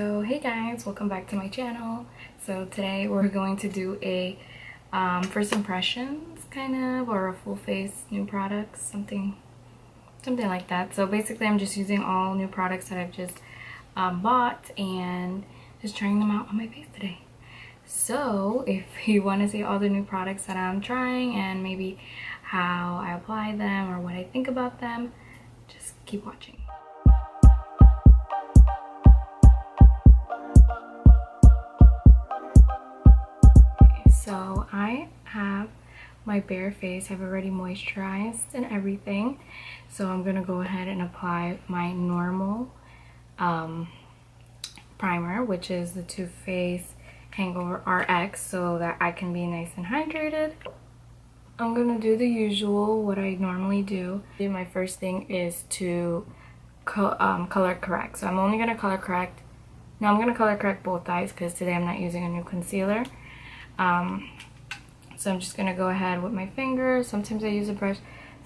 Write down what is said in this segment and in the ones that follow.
So hey guys, welcome back to my channel. So today we're going to do a first impressions kind of, or a full face new products, something like that. So basically I'm just using all new products that I've just bought and just trying them out on my face today. So if you want to see all the new products that I'm trying and maybe how I apply them or what I think about them, just keep watching. So I have my bare face. I've already moisturized and everything. So I'm gonna go ahead and apply my normal primer, which is the Too Faced Hangover RX, so that I can be nice and hydrated. I'm gonna do the usual, what I normally do. My first thing is to color correct. So I'm only gonna color correct. Now I'm gonna color correct both eyes because today I'm not using a new concealer. So I'm just gonna go ahead with my finger. Sometimes I use a brush,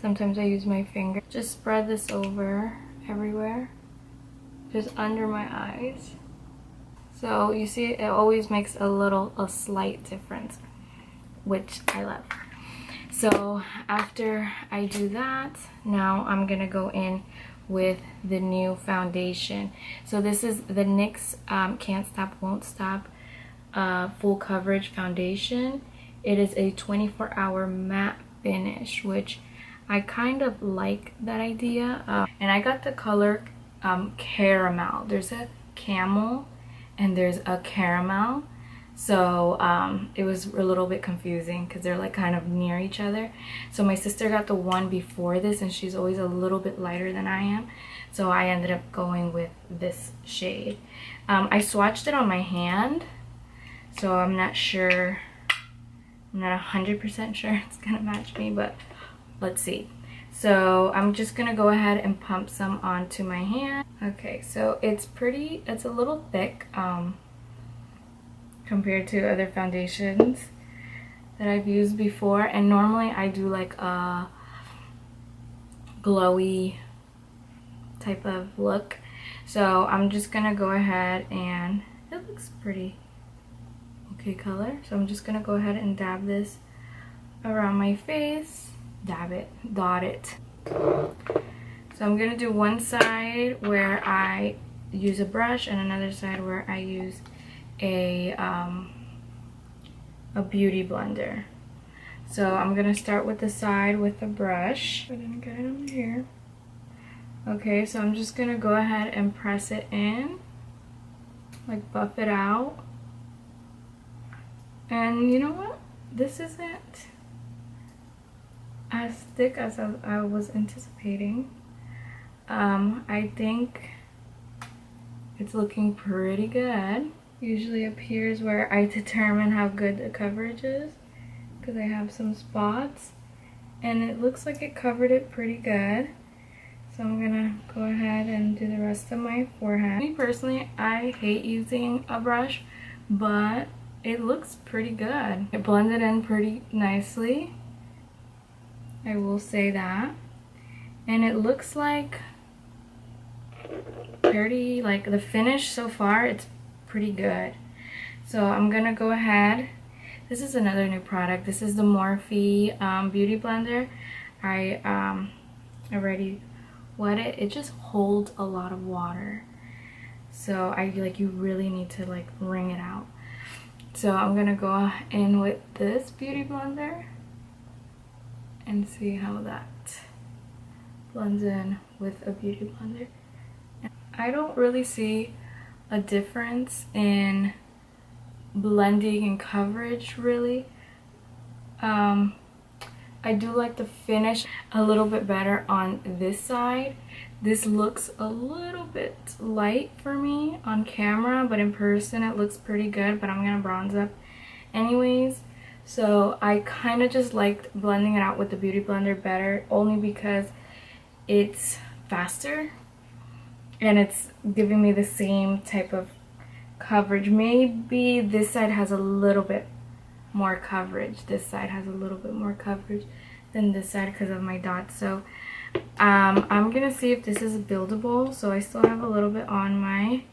sometimes I use my finger. Just spread this over everywhere, just under my eyes. So you see, it always makes a slight difference, which I love. So after I do that, now I'm gonna go in with the new foundation. So this is the NYX Can't Stop Won't Stop full coverage foundation. It is a 24-hour matte finish, which I kind of like that idea. And I got the color caramel. There's a camel and there's a caramel, so it was a little bit confusing because they're like kind of near each other. So my sister got the one before this and she's always a little bit lighter than I am, so I ended up going with this shade. I swatched it on my hand, so I'm not sure, I'm not 100% sure it's gonna match me, but let's see. So I'm just gonna go ahead and pump some onto my hand. Okay, so it's a little thick compared to other foundations that I've used before, and normally I do like a glowy type of look. So I'm just gonna go ahead, and it looks pretty okay color. So I'm just gonna go ahead and dab this around my face. Dab it, dot it. So I'm gonna do one side where I use a brush and another side where I use a beauty blender. So I'm gonna start with the side with the brush. I didn't get it on here. Okay, so I'm just gonna go ahead and press it in, like buff it out. And you know what? This isn't as thick as I was anticipating. I think it's looking pretty good. Usually up here is where I determine how good the coverage is, because I have some spots, and it looks like it covered it pretty good. So I'm gonna go ahead and do the rest of my forehead. Me personally, I hate using a brush, but it looks pretty good. It blended in pretty nicely, I will say that. And it looks like pretty, like the finish so far, it's pretty good. So I'm gonna go ahead. This is another new product. This is the Morphe beauty blender. I already wet it. It just holds a lot of water. So I feel like you really need to like wring it out. So I'm gonna go in with this beauty blender and see how that blends in with a beauty blender. I don't really see a difference in blending and coverage really. I do like the finish a little bit better on this side. This looks a little bit light for me on camera, but in person it looks pretty good, but I'm gonna bronze up anyways. So I kind of just liked blending it out with the beauty blender better, only because it's faster and it's giving me the same type of coverage. Maybe this side has a little bit more coverage. This side has a little bit more coverage than this side because of my dots. So I'm gonna see if this is buildable. So I still have a little bit on my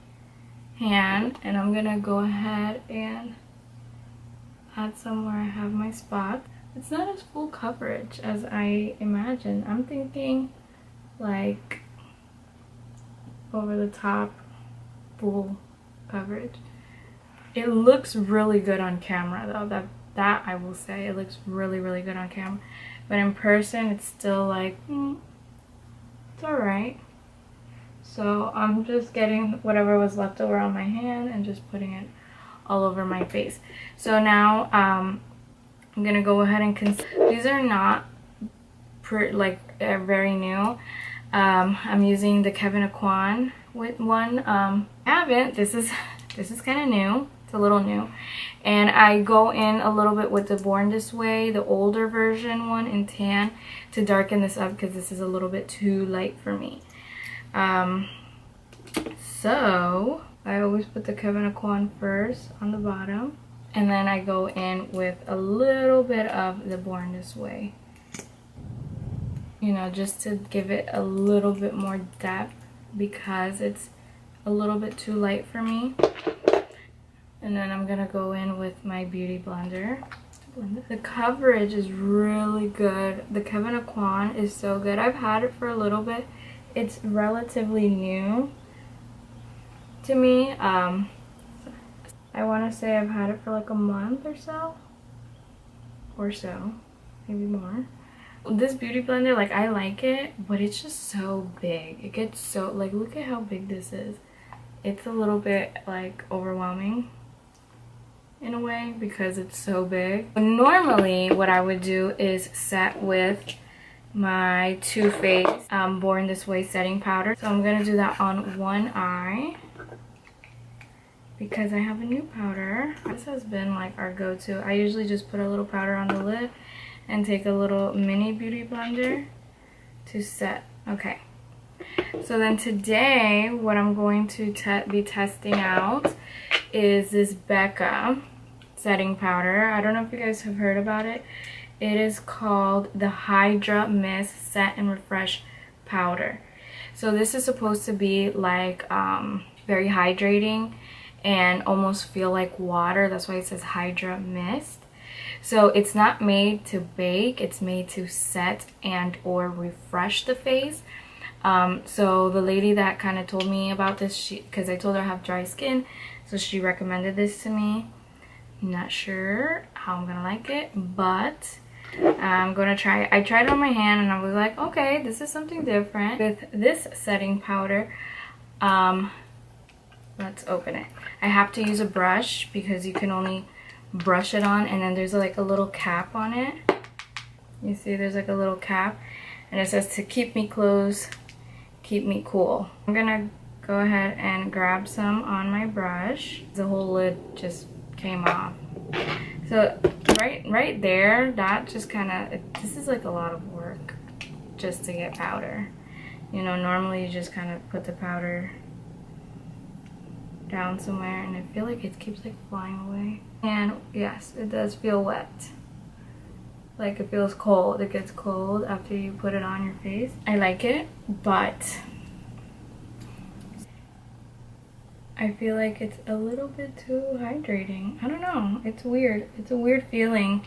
hand, and I'm gonna go ahead and add some where I have my spot. It's not as full coverage as I imagined. I'm thinking like over the top full coverage. It looks really good on camera though. That I will say, it looks really good on camera, but in person it's still like it's alright. So I'm just getting whatever was left over on my hand and just putting it all over my face. So now I'm gonna go ahead and these are not very new. I'm using the Kevyn Aucoin with one. I haven't. This is kind of new. It's a little new, and I go in a little bit with the Born This Way, the older version one in tan, to darken this up because this is a little bit too light for me. So I always put the Kevyn Aucoin first on the bottom, and then I go in with a little bit of the Born This Way, you know, just to give it a little bit more depth because it's a little bit too light for me. And then I'm gonna go in with my beauty blender. The coverage is really good. The Kevyn Aucoin is so good. I've had it for a little bit. It's relatively new to me. I want to say I've had it for like a month or so, maybe more. This beauty blender, like, I like it, but it's just so big. It gets so, like, look at how big this is. It's a little bit like overwhelming in a way because it's so big. Normally what I would do is set with my Too Faced Born This Way setting powder. So I'm gonna do that on one eye because I have a new powder. This has been like our go-to. I usually just put a little powder on the lid and take a little mini beauty blender to set. Okay, so then today what I'm going to be testing out is this Becca setting powder. I don't know if you guys have heard about it. It is called the Hydra Mist Set and Refresh Powder. So this is supposed to be like very hydrating and almost feel like water. That's why it says Hydra Mist. So it's not made to bake, it's made to set and or refresh the face. So the lady that kind of told me about this, because I told her I have dry skin, so she recommended this to me. I'm not sure how I'm gonna like it, but I'm gonna try it. I tried it on my hand and I was like, okay, this is something different. With this setting powder, let's open it. I have to use a brush because you can only brush it on, and then there's like a little cap on it. You see there's like a little cap, and it says to keep me close, keep me cool. I'm gonna go ahead and grab some on my brush. The whole lid just came off. So right there, that just kind of, this is like a lot of work just to get powder. You know, normally you just kind of put the powder down somewhere, and I feel like it keeps like flying away. And yes, it does feel wet. Like it feels cold. It gets cold after you put it on your face. I like it, but I feel like it's a little bit too hydrating. I don't know. It's weird. It's a weird feeling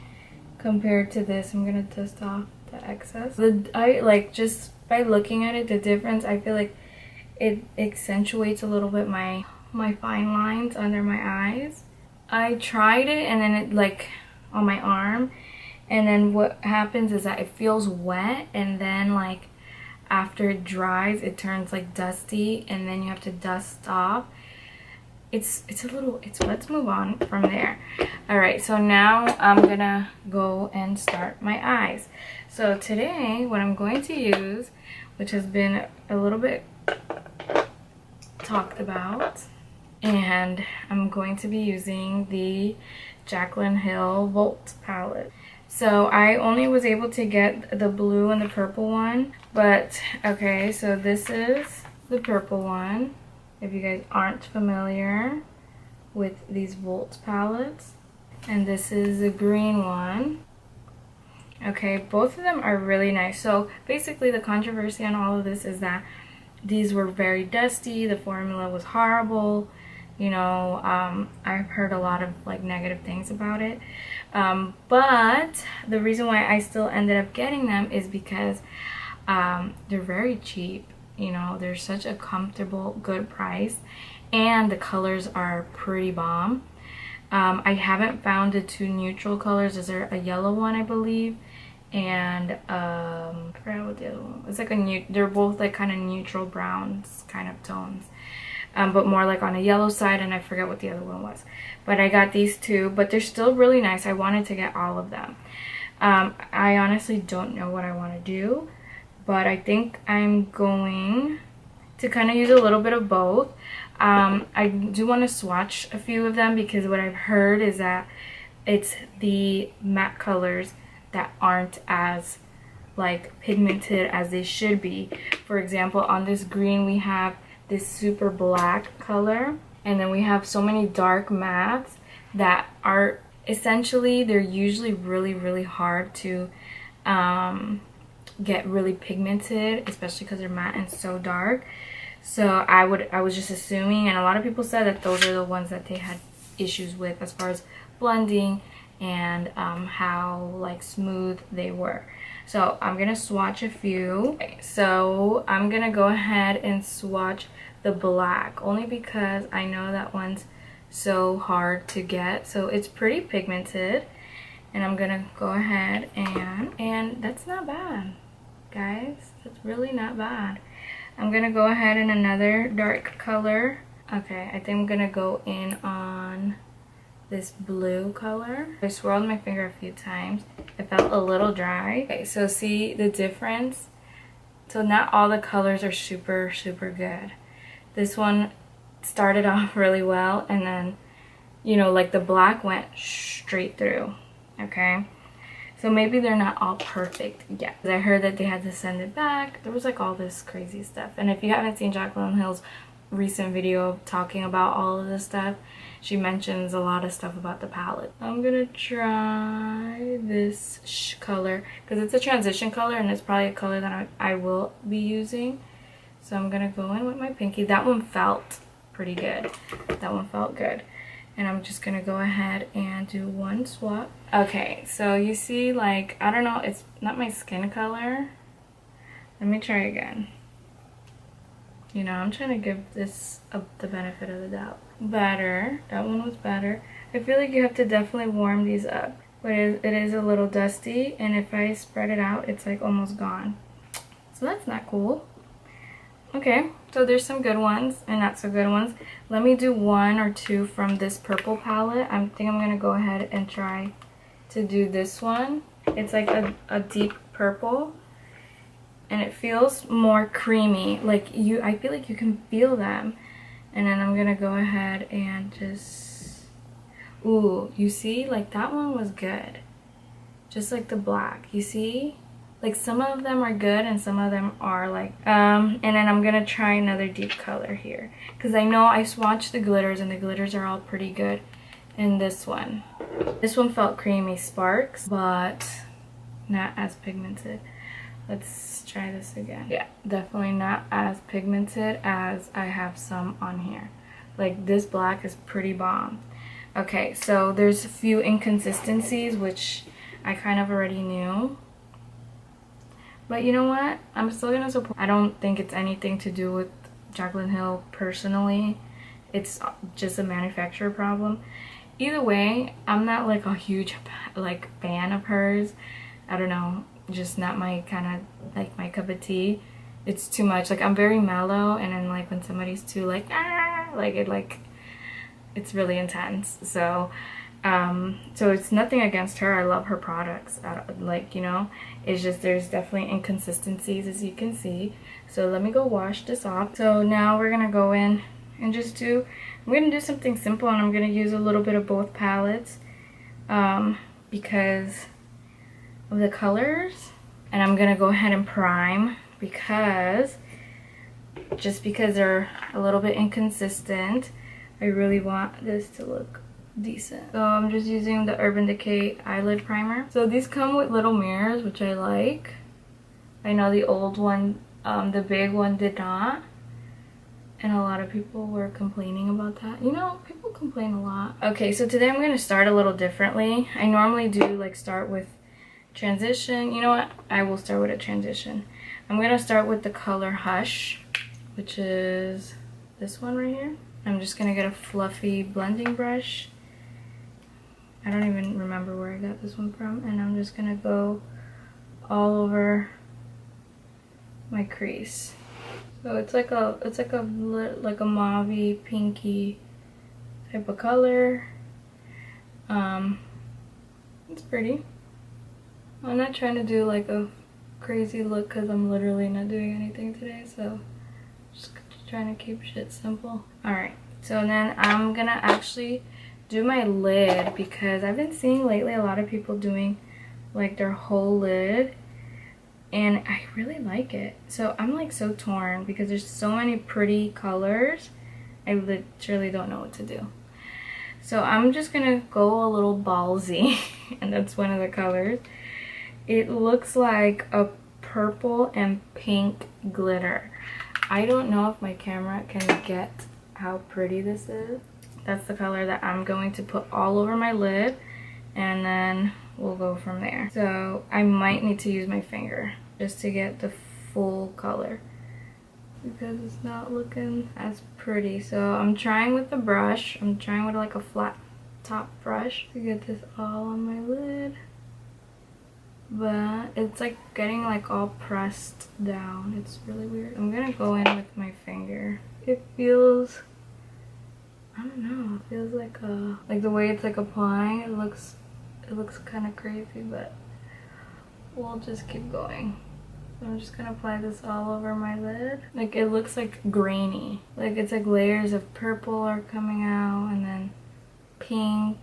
compared to this. I'm gonna dust off the excess. I like, just by looking at it, the difference, I feel like it accentuates a little bit my fine lines under my eyes. I tried it and then it like on my arm, and then what happens is that it feels wet, and then like after it dries it turns like dusty, and then you have to dust off. Let's move on from there. All right, so now I'm gonna go and start my eyes. So today what I'm going to use, which has been a little bit talked about, and I'm going to be using the Jaclyn Hill Vault palette. So I only was able to get the blue and the purple one, but okay, so this is the purple one. If you guys aren't familiar with these Vault palettes, and this is the green one. Okay, both of them are really nice. So basically the controversy on all of this is that these were very dusty, the formula was horrible, You know, I've heard a lot of like negative things about it. But the reason why I still ended up getting them is because they're very cheap. You know, they're such a comfortable, good price, and the colors are pretty bomb. I haven't found the two neutral colors. Is there a yellow one, I believe, and I forgot what the other one was. It's like a they're both like kind of neutral browns kind of tones, but more like on a yellow side, and I forget what the other one was. But I got these two, but they're still really nice. I wanted to get all of them. I honestly don't know what I want to do, but I think I'm going to kind of use a little bit of both. I do want to swatch a few of them because what I've heard is that it's the matte colors that aren't as like pigmented as they should be. For example, on this green we have this super black color, and then we have so many dark mattes that are essentially, they're usually really hard to get really pigmented, especially because they're matte and so dark. So I was just assuming, and a lot of people said that those are the ones that they had issues with as far as blending and how like smooth they were. So I'm gonna swatch a few. Okay, so I'm gonna go ahead and swatch the black, only because I know that one's so hard to get. So it's pretty pigmented, and I'm gonna go ahead and that's not bad, guys. That's really not bad. I'm gonna go ahead in another dark color. Okay, I think I'm gonna go in on this blue color. I swirled my finger a few times. It felt a little dry. Okay, so see the difference? So not all the colors are super good. This one started off really well, and then, you know, like the black went straight through. Okay, so maybe they're not all perfect yet. I heard that they had to send it back. There was like all this crazy stuff. And if you haven't seen Jaclyn Hill's recent video talking about all of this stuff, she mentions a lot of stuff about the palette. I'm gonna try this color because it's a transition color, and it's probably a color that I will be using. So I'm gonna go in with my pinky. That one felt pretty good. That one felt good. And I'm just gonna go ahead and do one swap. Okay, so you see, like, I don't know, it's not my skin color. Let me try again. You know, I'm trying to give this the benefit of the doubt. Better. That one was better. I feel like you have to definitely warm these up. But it is a little dusty, and if I spread it out, it's like almost gone. So that's not cool. Okay, so there's some good ones and not so good ones. Let me do one or two from this purple palette. I think I'm gonna go ahead and try to do this one. It's like a deep purple, and it feels more creamy. Like I feel like you can feel them. And then I'm gonna go ahead and just, ooh, you see, like that one was good. Just like the black, you see? Like some of them are good and some of them are like, and then I'm gonna try another deep color here. Cause I know I swatched the glitters, and the glitters are all pretty good in this one. This one felt creamy sparks, but not as pigmented. Let's try this again. Yeah, definitely not as pigmented as I have some on here. Like this black is pretty bomb. Okay, so there's a few inconsistencies, which I kind of already knew. But you know what? I'm still gonna support. I don't think it's anything to do with Jaclyn Hill personally. It's just a manufacturer problem. Either way, I'm not like a huge like fan of hers. I don't know, just not my kind of like my cup of tea. It's too much. Like I'm very mellow, and then like when somebody's too like it's really intense. So so it's nothing against her. I love her products. Like, you know, it's just there's definitely inconsistencies, as you can see. So let me go wash this off. So now we're gonna go in and just I'm gonna do something simple, and I'm gonna use a little bit of both palettes because of the colors. And I'm gonna go ahead and prime because they're a little bit inconsistent. I really want this to look decent. So I'm just using the Urban Decay eyelid primer. So these come with little mirrors, which I like. I know the old one, the big one, did not. and a lot of people were complaining about that. You know, people complain a lot. Okay, so today I'm gonna start a little differently. I normally do like start with transition. You know what? I will start with a transition. I'm gonna start with the color Hush, which is this one right here. I'm just gonna get a fluffy blending brush. I don't even remember where I got this one from, and I'm just gonna go all over my crease. So it's like a mauve-y, pinky type of color. It's pretty. I'm not trying to do like a crazy look because I'm literally not doing anything today, so just trying to keep shit simple. Alright, so then I'm gonna actually do my lid because I've been seeing lately a lot of people doing like their whole lid, and I really like it. So I'm like so torn because there's so many pretty colors. I literally don't know what to do. So I'm just gonna go a little ballsy and that's one of the colors. It looks like a purple and pink glitter. I don't know if my camera can get how pretty this is. That's the color that I'm going to put all over my lid, and then we'll go from there. So I might need to use my finger just to get the full color because it's not looking as pretty. So I'm trying with the brush. I'm trying with like a flat top brush to get this all on my lid. But it's like getting like all pressed down. It's really weird. I'm gonna go in with my finger. It feels, I don't know, it feels like the way it's like applying, it looks kind of crazy, but we'll just keep going. So I'm just gonna apply this all over my lid. Like it looks like grainy. Like it's like layers of purple are coming out and then pink.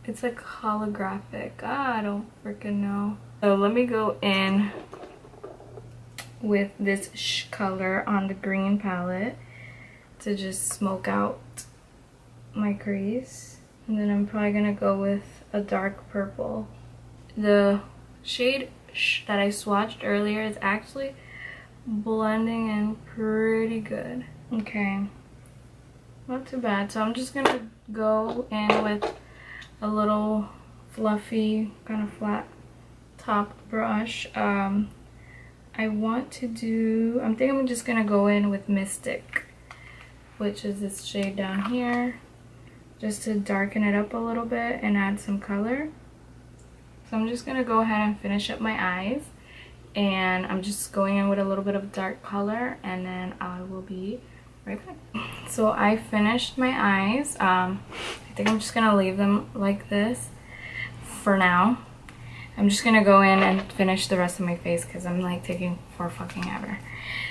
It's like holographic. I don't freaking know. So let me go in with this color on the green palette to just smoke out my crease. And then I'm probably gonna go with a dark purple. The shade that I swatched earlier is actually blending in pretty good. Okay, not too bad. So I'm just gonna go in with a little fluffy, kind of flat top brush. I want to do, I think I'm just gonna go in with Mystic, which is this shade down here, just to darken it up a little bit and add some color. So I'm just gonna go ahead and finish up my eyes, and I'm just going in with a little bit of dark color, and then I will be right back. So I finished my eyes. I think I'm just gonna leave them like this for now. I'm just gonna go in and finish the rest of my face because I'm like taking for fucking ever.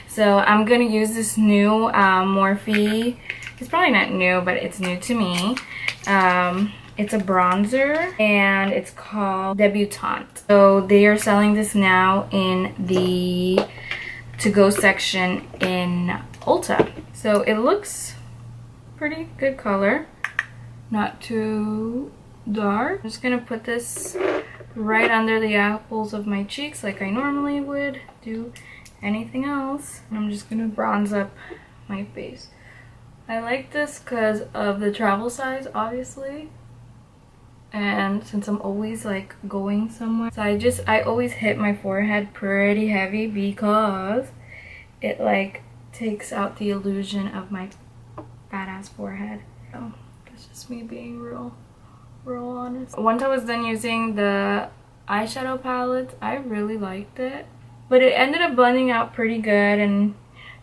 So I'm gonna use this new Morphe. It's probably not new, but it's new to me. It's a bronzer and it's called Debutante. So they are selling this now in the to-go section in Ulta. So it looks pretty good color, not too dark. I'm just gonna put this right under the apples of my cheeks like I normally would do anything else. And I'm just gonna bronze up my face. I like this because of the travel size, obviously, and since I'm always like going somewhere, so I always hit my forehead pretty heavy because it like takes out the illusion of my fat ass forehead. So that's just me being real honest. Once I was done using the eyeshadow palette, I really liked it, but it ended up blending out pretty good, and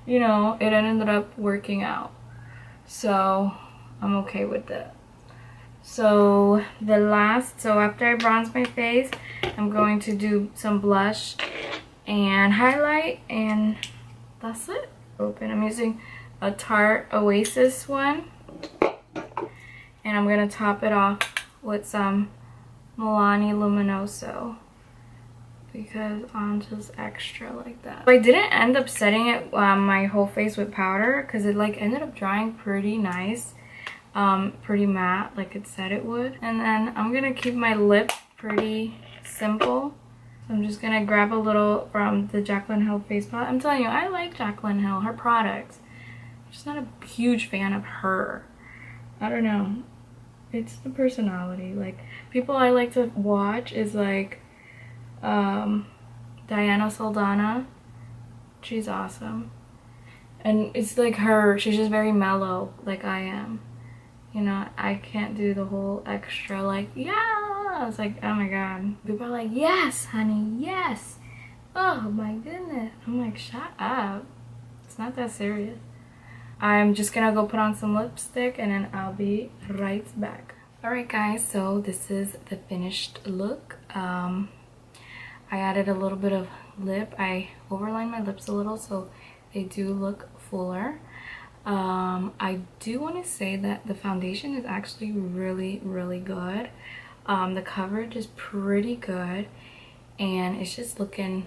you know, it ended up working out, so I'm okay with it. So after I bronze my face, I'm going to do some blush and highlight, and that's it. I'm using a Tarte Oasis one, and I'm gonna top it off with some Milani Luminoso because I'm just extra like that. I didn't end up setting it my whole face with powder because it like ended up drying pretty nice, pretty matte like it said it would. And then I'm gonna keep my lip pretty simple. So I'm just gonna grab a little from the Jaclyn Hill face palette. I'm telling you, I like Jaclyn Hill, her products. I'm just not a huge fan of her. I don't know. It's the personality. Like, people I like to watch is like Diana Saldana. She's awesome. And it's like her, she's just very mellow, like I am. You know, I can't do the whole extra, like, yeah. It's like, oh my god. People are like, yes, honey, yes. Oh my goodness. I'm like, shut up. It's not that serious. I'm just gonna go put on some lipstick and then I'll be right back. Alright guys, so this is the finished look. I added a little bit of lip. I overlined my lips a little so they do look fuller. I do want to say that the foundation is actually really, really good. The coverage is pretty good and it's just looking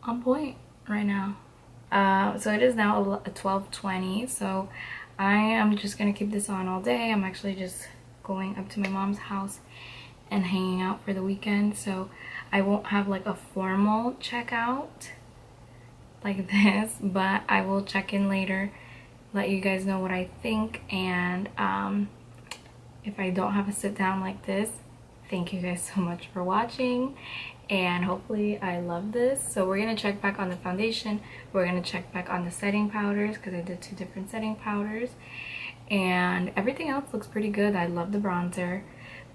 on point right now. So it is now 12:20, so I am just gonna keep this on all day. I'm actually just going up to my mom's house and hanging out for the weekend, so I won't have like a formal checkout like this, but I will check in later, let you guys know what I think, and if I don't have a sit down like this, thank you guys so much for watching, and hopefully I love this. So we're gonna check back on the foundation, we're gonna check back on the setting powders because I did 2 different setting powders, and everything else looks pretty good. I love the bronzer.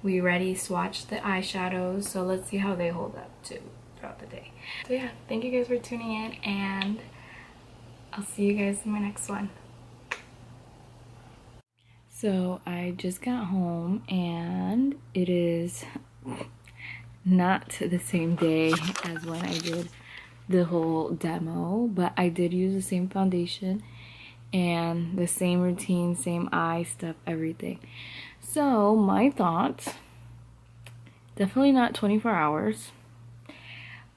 We already swatched the eyeshadows, so let's see how they hold up too throughout the day. So yeah, thank you guys for tuning in, and I'll see you guys in my next one. So I just got home and it is not the same day as when I did the whole demo, but I did use the same foundation and the same routine, same eye stuff, everything. So my thoughts, definitely not 24 hours.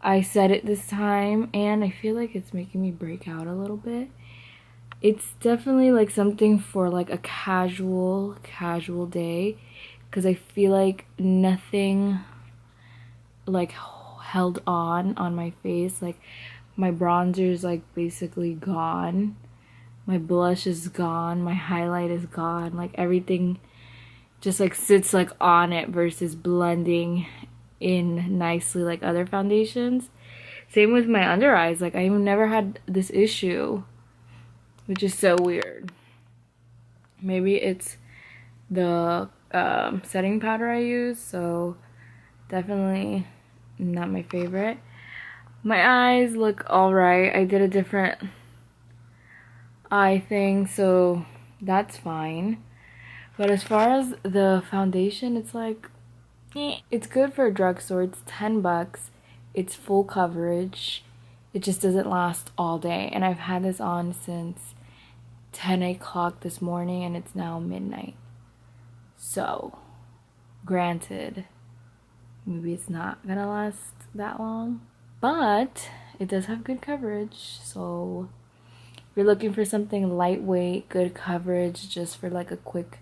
I said it this time and I feel like it's making me break out a little bit. It's definitely like something for like a casual day, because I feel like nothing like held on my face. Like my bronzer is like basically gone, my blush is gone, my highlight is gone, like everything just like sits like on it versus blending in nicely like other foundations. Same with my under eyes, like I've never had this issue, which is so weird. Maybe it's the setting powder I use, so definitely not my favorite. My eyes look alright. I did a different eye thing, so that's fine. But as far as the foundation, it's like, it's good for a drugstore. It's 10 bucks. It's full coverage. It just doesn't last all day. And I've had this on since 10 o'clock this morning and it's now midnight. So, granted, maybe it's not gonna last that long, but it does have good coverage. So, if you're looking for something lightweight, good coverage, just for like a quick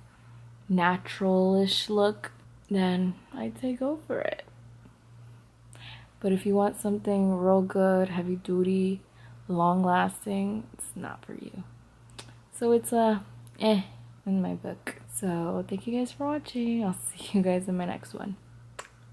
natural-ish look, then I'd say go for it. But if you want something real good, heavy duty, long lasting, it's not for you. So it's in my book. So thank you guys for watching. I'll see you guys in my next one.